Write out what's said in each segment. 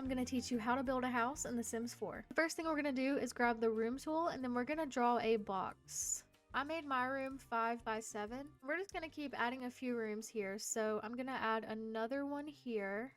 I'm going to teach you how to build a house in The Sims 4. The first thing we're going to do is grab the room tool, and then we're going to draw a box. I made my room 5 by 7. We're just going to keep adding a few rooms here. So I'm going to add another one here.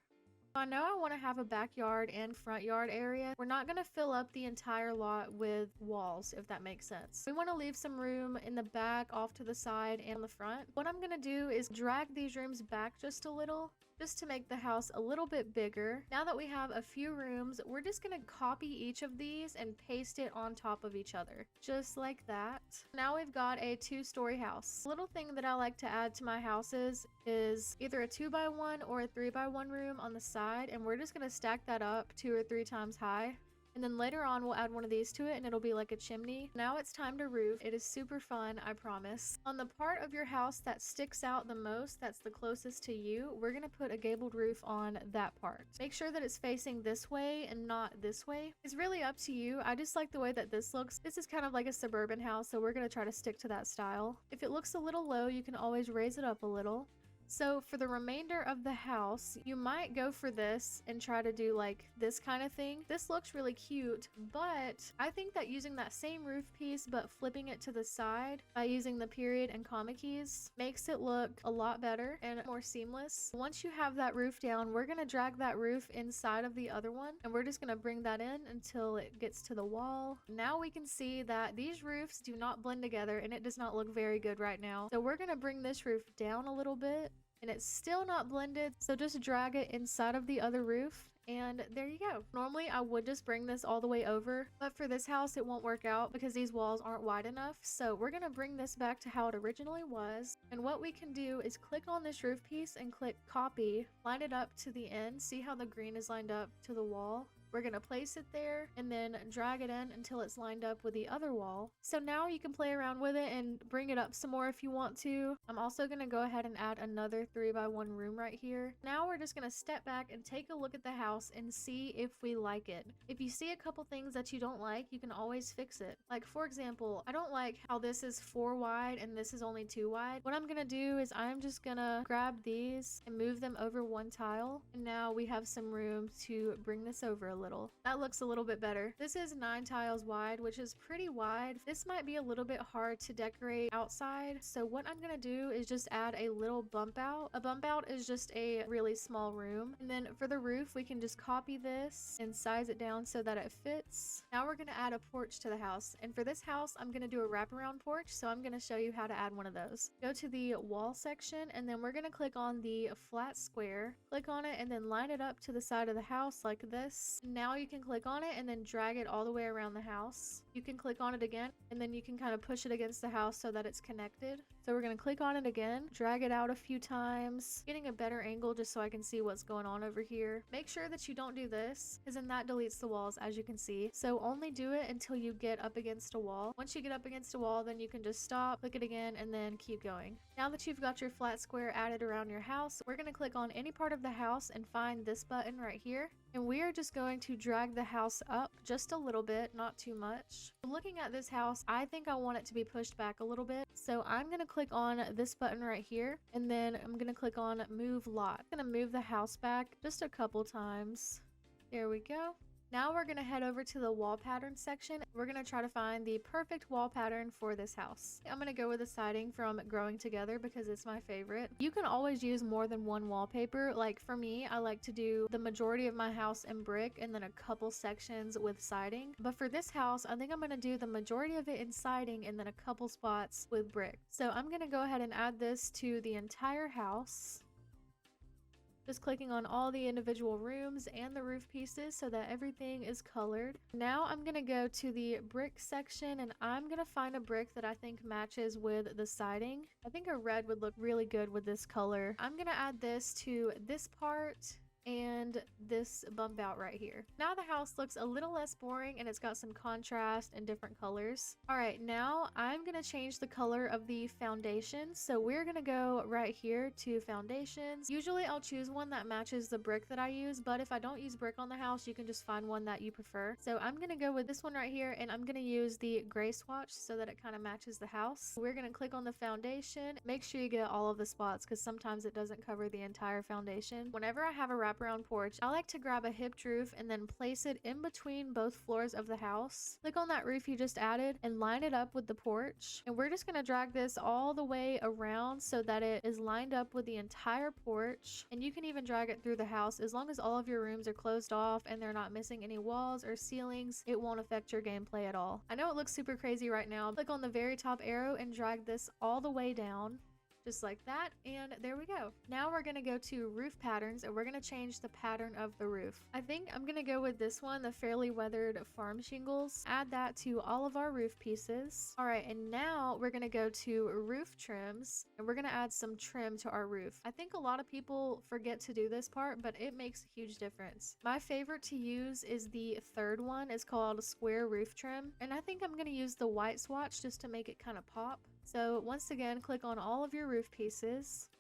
I know I want to have a backyard and front yard area. We're not going to fill up the entire lot with walls, if that makes sense. We want to leave some room in the back, off to the side, and the front. What I'm going to do is drag these rooms back just a little, just to make the house a little bit bigger. Now that we have a few rooms, we're just going to copy each of these and paste it on top of each other, just like that. Now we've got a 2-story house. A little thing that I like to add to my houses is either a 2x1 or a 3x1 room on the side, and we're just going to stack that up 2 or 3 times high. And then later on, we'll add one of these to it and it'll be like a chimney. Now it's time to roof. It is super fun, I promise. On the part of your house that sticks out the most, that's the closest to you, we're gonna put a gabled roof on that part. Make sure that it's facing this way and not this way. It's really up to you. I just like the way that this looks. This is kind of like a suburban house, so we're gonna try to stick to that style. If it looks a little low, you can always raise it up a little. So for the remainder of the house, you might go for this and try to do like this kind of thing. This looks really cute, but I think that using that same roof piece but flipping it to the side by using the period and comma keys makes it look a lot better and more seamless. Once you have that roof down, we're going to drag that roof inside of the other one, and we're just going to bring that in until it gets to the wall. Now we can see that these roofs do not blend together and it does not look very good right now. So we're going to bring this roof down a little bit. And it's still not blended, so just drag it inside of the other roof, and there you go. Normally I would just bring this all the way over, but for this house it won't work out because these walls aren't wide enough. So we're gonna bring this back to how it originally was, and what we can do is click on this roof piece and click copy, line it up to the end. See how the green is lined up to the wall? We're going to place it there and then drag it in until it's lined up with the other wall. So now you can play around with it and bring it up some more if you want to. I'm also going to go ahead and add another 3x1 room right here. Now we're just going to step back and take a look at the house and see if we like it. If you see a couple things that you don't like, you can always fix it. Like for example, I don't like how this is 4 wide and this is only 2 wide. What I'm going to do is I'm just going to grab these and move them over 1 tile. And now we have some room to bring this over a little. That looks a little bit better. This is 9 tiles wide, which is pretty wide. This might be a little bit hard to decorate outside. So what I'm gonna do is just add a little bump out. A bump out is just a really small room. And then for the roof, we can just copy this and size it down so that it fits. Now we're gonna add a porch to the house. And for this house, I'm gonna do a wraparound porch. So I'm gonna show you how to add one of those. Go to the wall section, and then we're gonna click on the flat square. Click on it and then line it up to the side of the house like this. Now you can click on it and then drag it all the way around the house. You can click on it again and then you can kind of push it against the house so that it's connected. So we're going to click on it again, drag it out a few times, getting a better angle just so I can see what's going on over here. Make sure that you don't do this because then that deletes the walls, as you can see. So only do it until you get up against a wall. Once you get up against a wall, then you can just stop, click it again, and then keep going. Now that you've got your flat square added around your house, we're going to click on any part of the house and find this button right here. And we are just going to drag the house up just a little bit, not too much. Looking at this house, I think I want it to be pushed back a little bit. So I'm going to click on this button right here, and then I'm going to click on move lot. I'm going to move the house back just a couple times. There we go. Now we're going to head over to the wall pattern section. We're going to try to find the perfect wall pattern for this house. I'm going to go with the siding from Growing Together because it's my favorite. You can always use more than one wallpaper. Like for me, I like to do the majority of my house in brick and then a couple sections with siding. But for this house, I think I'm going to do the majority of it in siding and then a couple spots with brick. So I'm going to go ahead and add this to the entire house. Just clicking on all the individual rooms and the roof pieces so that everything is colored. Now I'm going to go to the brick section and I'm going to find a brick that I think matches with the siding. I think a red would look really good with this color. I'm going to add this to this part and this bump out right here. Now the house looks a little less boring and it's got some contrast and different colors. All right, now I'm gonna change the color of the foundation. So we're gonna go right here to foundations. Usually I'll choose one that matches the brick that I use, but if I don't use brick on the house, you can just find one that you prefer. So I'm gonna go with this one right here, and I'm gonna use the gray swatch so that it kind of matches the house. We're gonna click on the foundation. Make sure you get all of the spots because sometimes it doesn't cover the entire foundation. Whenever I have a wrap wraparound porch, I like to grab a hipped roof and then place it in between both floors of the house. Click on that roof you just added and line it up with the porch. And we're just going to drag this all the way around so that it is lined up with the entire porch. And you can even drag it through the house as long as all of your rooms are closed off and they're not missing any walls or ceilings. It won't affect your gameplay at all. I know it looks super crazy right now. Click on the very top arrow and drag this all the way down. Just like that, and there we go. Now we're gonna go to roof patterns and we're gonna change the pattern of the roof. I think I'm gonna go with this one, the fairly weathered farm shingles. Add that to all of our roof pieces. All right, and now we're gonna go to roof trims and we're gonna add some trim to our roof. I think a lot of people forget to do this part, but it makes a huge difference. My favorite to use is the third one. It's called square roof trim, and I think I'm gonna use the white swatch just to make it kind of pop. So once again, click on all of your roof pieces.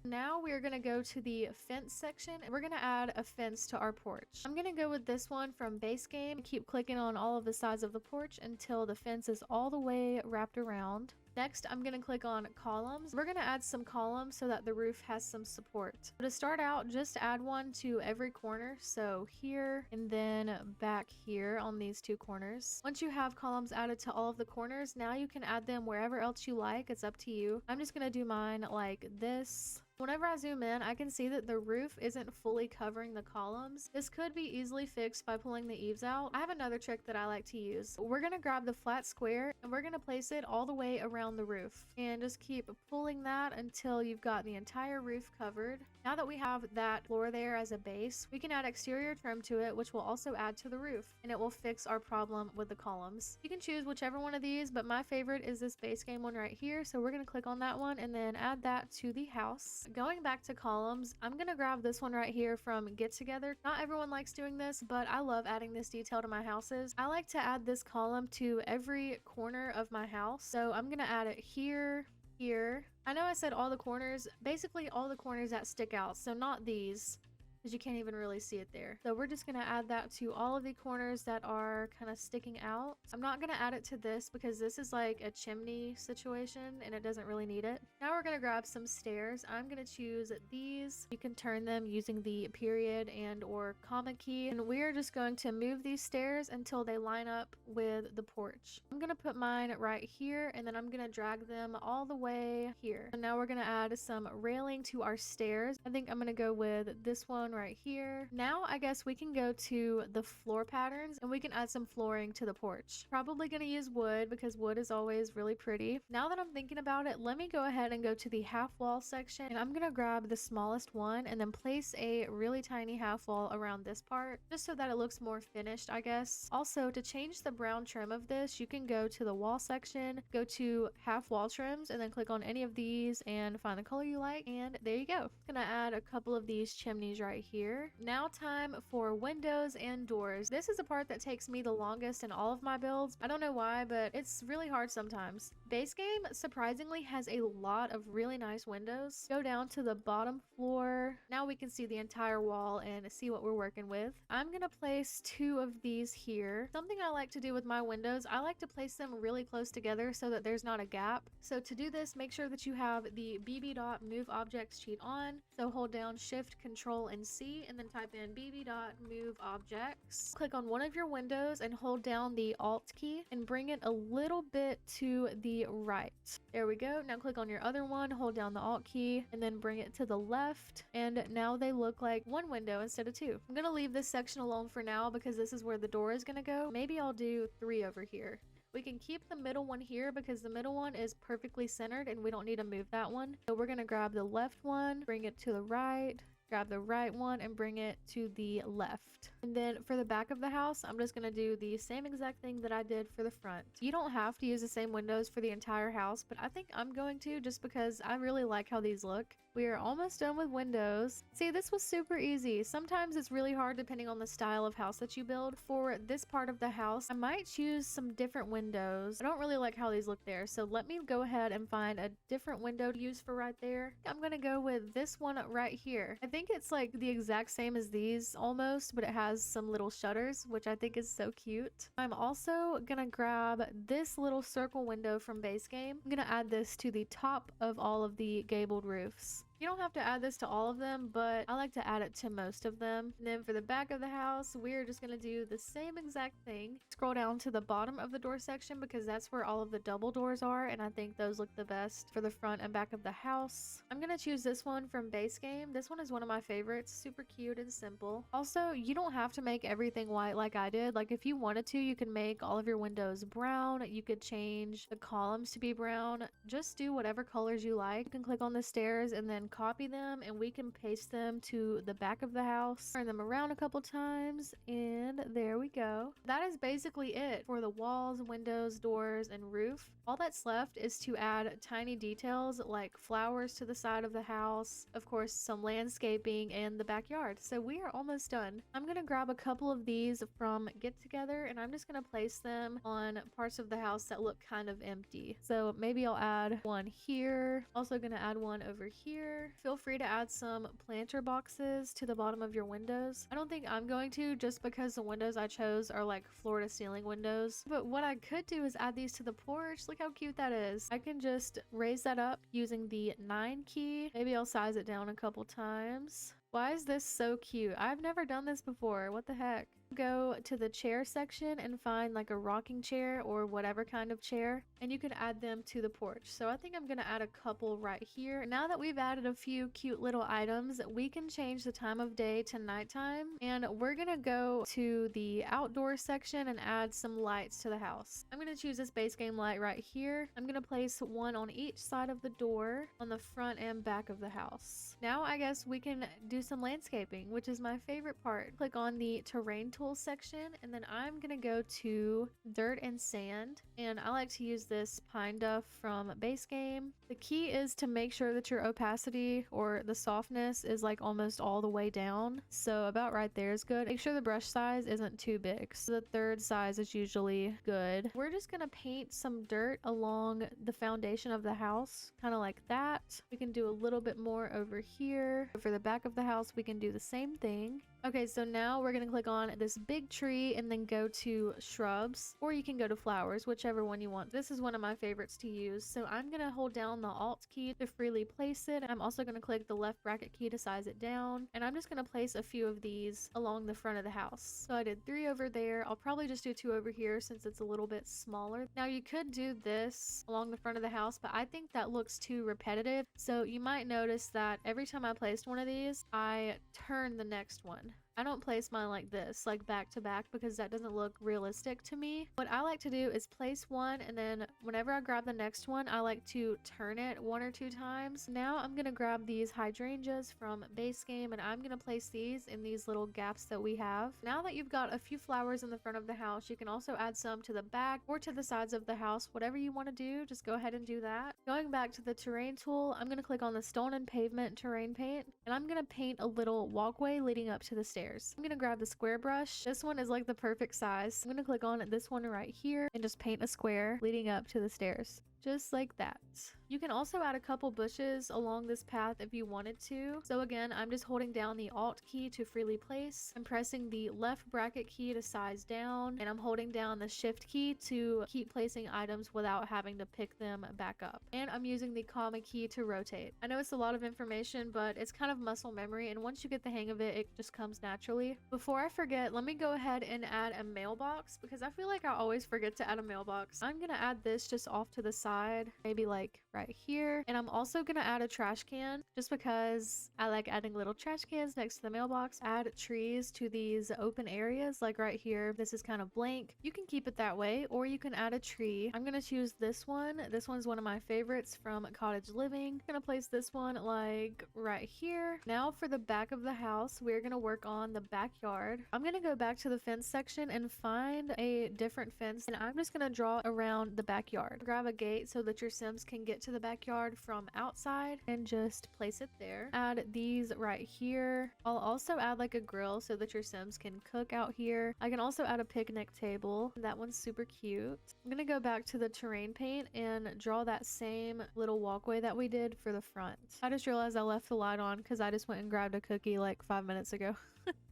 Now we're going to go to the fence section and we're going to add a fence to our porch. I'm going to go with this one from base game. Keep clicking on all of the sides of the porch until the fence is all the way wrapped around. Next, I'm going to click on columns. We're going to add some columns so that the roof has some support. To start out, just add one to every corner. So here and then back here on these two corners. Once you have columns added to all of the corners, now you can add them wherever else you like. It's up to you. I'm just going to do mine like this. Whenever I zoom in, I can see that the roof isn't fully covering the columns. This could be easily fixed by pulling the eaves out. I have another trick that I like to use. We're going to grab the flat square and we're going to place it all the way around the roof and just keep pulling that until you've got the entire roof covered. Now that we have that floor there as a base, we can add exterior trim to it, which will also add to the roof, and it will fix our problem with the columns. You can choose whichever one of these, but my favorite is this base game one right here. So we're going to click on that one and then add that to the house. Going back to columns, I'm going to grab this one right here from Get Together. Not everyone likes doing this, but I love adding this detail to my houses. I like to add this column to every corner of my house. So I'm going to add it here, here. I know I said all the corners, basically all the corners that stick out. So not these, because you can't even really see it there. So we're just going to add that to all of the corners that are kind of sticking out. I'm not going to add it to this because this is like a chimney situation and it doesn't really need it. Now we're going to grab some stairs. I'm going to choose these. You can turn them using the period and or comma key. And we're just going to move these stairs until they line up with the porch. I'm going to put mine right here and then I'm going to drag them all the way here. So now we're going to add some railing to our stairs. I think I'm going to go with this one right here. Now I guess we can go to the floor patterns and we can add some flooring to the porch. Probably going to use wood because wood is always really pretty. Now that I'm thinking about it, let me go ahead and go to the half wall section and I'm going to grab the smallest one and then place a really tiny half wall around this part just so that it looks more finished, I guess. Also, to change the brown trim of this, you can go to the wall section, go to half wall trims and then click on any of these and find the color you like, and there you go. I'm going to add a couple of these chimneys right here. Now time for windows and doors. This is a part that takes me the longest in all of my builds. I don't know why, but it's really hard sometimes. Base game surprisingly has a lot of really nice windows. Go down to the bottom floor. Now we can see the entire wall and see what we're working with. I'm gonna place two of these here. Something I like to do with my windows, I like to place them really close together so that there's not a gap. So to do this, make sure that you have the BB dot move objects cheat on. So hold down Shift, Control, and C and then type in BB dot move objects. Click on one of your windows and hold down the Alt key and bring it a little bit to the right. There we go. Now click on your other one, hold down the Alt key and then bring it to the left, and now they look like one window instead of two. I'm gonna leave this section alone for now because this is where the door is gonna go. Maybe I'll do three over here. We can keep the middle one here because the middle one is perfectly centered and we don't need to move that one. So we're gonna grab the left one, bring it to the right, grab the right one and bring it to the left. And then for the back of the house, I'm just going to do the same exact thing that I did for the front. You don't have to use the same windows for the entire house, but I think I'm going to just because I really like how these look. We are almost done with windows. See, this was super easy. Sometimes it's really hard depending on the style of house that you build. For this part of the house, I might choose some different windows. I don't really like how these look there, so let me go ahead and find a different window to use for right there. I'm gonna go with this one right here. I think it's like the exact same as these almost, but it has some little shutters, which I think is so cute. I'm also gonna grab this little circle window from base game. I'm gonna add this to the top of all of the gabled roofs. You don't have to add this to all of them, but I like to add it to most of them. And then for the back of the house, we're just gonna do the same exact thing. Scroll down to the bottom of the door section because that's where all of the double doors are, and I think those look the best for the front and back of the house. I'm gonna choose this one from base game. This one is one of my favorites. Super cute and simple. Also, you don't have to make everything white like I did. Like if you wanted to, you can make all of your windows brown. You could change the columns to be brown. Just do whatever colors you like. You can click on the stairs and then copy them, and we can paste them to the back of the house. Turn them around a couple times, and there we go. That is basically it for the walls, windows, doors, and roof. All that's left is to add tiny details like flowers to the side of the house, of course some landscaping, and the backyard. So we are almost done. I'm gonna grab a couple of these from Get Together, and I'm just gonna place them on parts of the house that look kind of empty. So maybe I'll add one here. Also gonna add one over here. Feel free to add some planter boxes to the bottom of your windows. I don't think I'm going to, just because the windows I chose are like floor to ceiling windows. But what I could do is add these to the porch. Look how cute that is. I can just raise that up using the 9 key. Maybe I'll size it down a couple times. Why is this so cute? I've never done this before. What the heck? Go to the chair section and find like a rocking chair or whatever kind of chair, and you can add them to the porch. So I think I'm gonna add a couple right here. Now that we've added a few cute little items, we can change the time of day to nighttime, and we're gonna go to the outdoor section and add some lights to the house. I'm gonna choose this base game light right here. I'm gonna place one on each side of the door on the front and back of the house. Now I guess we can do some landscaping, which is my favorite part. Click on the terrain tool section, and then I'm gonna go to dirt and sand, and I like to use this pine duff from base game. The key is to make sure that your opacity or the softness is like almost all the way down, so about right there is good. Make sure the brush size isn't too big, so the third size is usually good. We're just gonna paint some dirt along the foundation of the house, kind of like that. We can do a little bit more over here. For the back of the house, we can do the same thing. Okay, so now we're gonna click on this big tree and then go to shrubs, or you can go to flowers, whichever one you want. This is one of my favorites to use, so I'm gonna hold down the Alt key to freely place it. I'm also gonna click the left bracket key to size it down, and I'm just gonna place a few of these along the front of the house. So I did 3 over there. I'll probably just do 2 over here since it's a little bit smaller. Now you could do this along the front of the house, but I think that looks too repetitive, so you might notice that every time I placed one of these, I turn the next one. I don't place mine like this, like back to back, because that doesn't look realistic to me. What I like to do is place one, and then whenever I grab the next one, I like to turn it 1 or 2 times. Now I'm gonna grab these hydrangeas from base game, and I'm gonna place these in these little gaps that we have. Now that you've got a few flowers in the front of the house, you can also add some to the back or to the sides of the house. Whatever you want to do, just go ahead and do that. Going back to the terrain tool, I'm gonna click on the stone and pavement terrain paint, and I'm gonna paint a little walkway leading up to the stairs. I'm gonna grab the square brush. This one is like the perfect size. I'm gonna click on this one right here and just paint a square leading up to the stairs. Just like that. You can also add a couple bushes along this path if you wanted to. So again, I'm just holding down the Alt key to freely place. I'm pressing the left bracket key to size down, and I'm holding down the Shift key to keep placing items without having to pick them back up. And I'm using the comma key to rotate. I know it's a lot of information, but it's kind of muscle memory, and once you get the hang of it, it just comes naturally. Before I forget, let me go ahead and add a mailbox, because I feel like I always forget to add a mailbox. I'm gonna add this just off to the side, maybe like right here, and I'm also gonna add a trash can just because I like adding little trash cans next to the mailbox. Add trees to these open areas, like right here. This is kind of blank. You can keep it that way, or you can add a tree. I'm gonna choose this one. This one's one of my favorites from Cottage Living. I'm gonna place this one like right here. Now for the back of the house, we're gonna work on the backyard. I'm gonna go back to the fence section and find a different fence, and I'm just gonna draw around the backyard. Grab a gate so that your Sims can get to the backyard from outside, and just place it there. Add these right here. I'll also add like a grill so that your Sims can cook out here. I can also add a picnic table. That one's super cute. I'm gonna go back to the terrain paint and draw that same little walkway that we did for the front. I just realized I left the light on because I just went and grabbed a cookie like 5 minutes ago.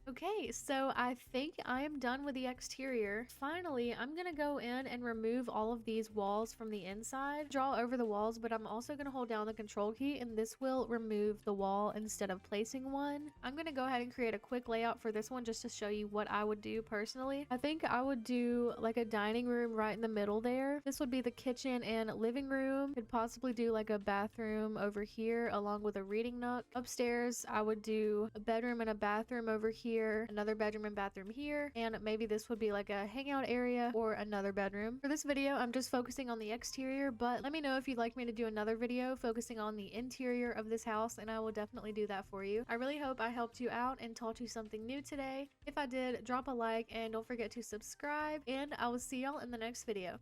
Okay, so I think I am done with the exterior. Finally, I'm gonna go in and remove all of these walls from the inside, draw over the walls, but I'm also gonna hold down the control key and this will remove the wall instead of placing one. I'm gonna go ahead and create a quick layout for this one just to show you what I would do personally. I think I would do like a dining room right in the middle there. This would be the kitchen and living room. Could possibly do like a bathroom over here along with a reading nook. Upstairs, I would do a bedroom and a bathroom over here, another bedroom and bathroom here, and maybe this would be like a hangout area or another bedroom. For this video, I'm just focusing on the exterior, but let me know if you'd like me to do another video focusing on the interior of this house, and I will definitely do that for you. I really hope I helped you out and taught you something new today. If I did, drop a like and don't forget to subscribe, and I will see y'all in the next video.